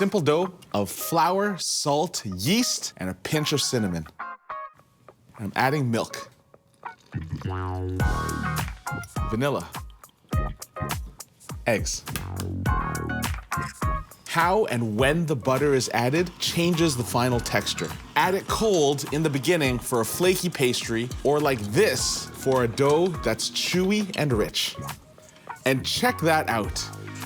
simple dough of flour, salt, yeast, and a pinch of cinnamon. And I'm adding milk, vanilla, eggs. How and when the butter is added changes the final texture. Add it cold in the beginning for a flaky pastry, or like this for a dough that's chewy and rich. And check that out.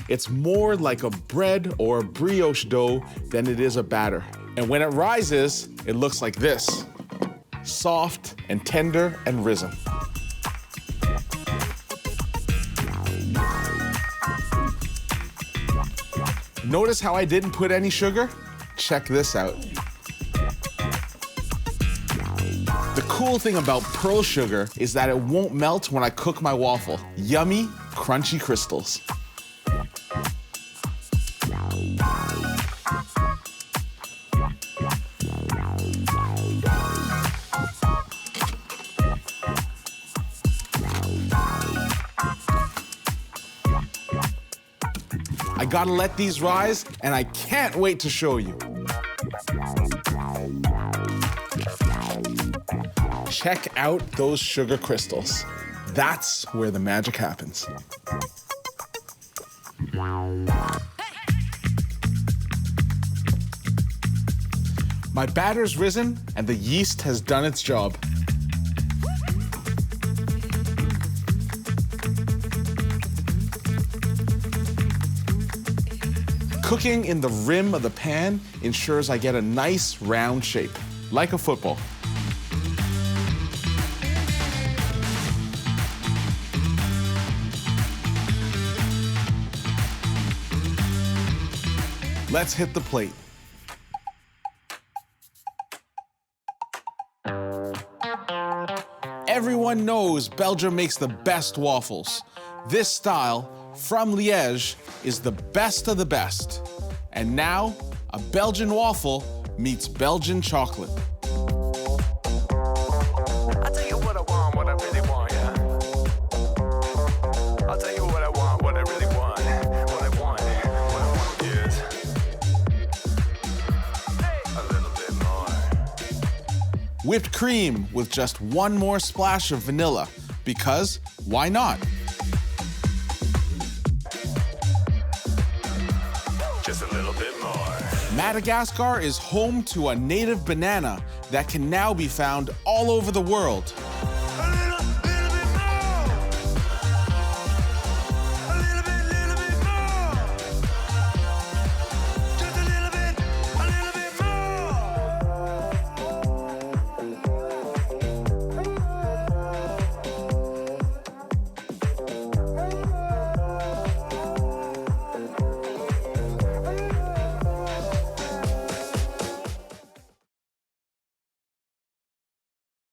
It's more like a bread or a brioche dough than it is a batter. And when it rises, it looks like this, soft and tender and risen. Notice how I didn't put any sugar? Check this out. The cool thing about pearl sugar is that it won't melt when I cook my waffle. Yummy, crunchy crystals. I gotta let these rise, and I can't wait to show you. Check out those sugar crystals. That's where the magic happens. My batter's risen, and the yeast has done its job. Cooking in the rim of the pan ensures I get a nice round shape, like a football. Let's hit the plate. Everyone knows Belgium makes the best waffles. This style, from Liège, is the best of the best. And now, a Belgian waffle meets Belgian chocolate. I'll tell you what I want, what I really want, yeah. I'll tell you what I want, what I really want. What I want is a little bit more. Whipped cream with just one more splash of vanilla, because why not? Just a little bit more. Madagascar is home to a native banana that can now be found all over the world.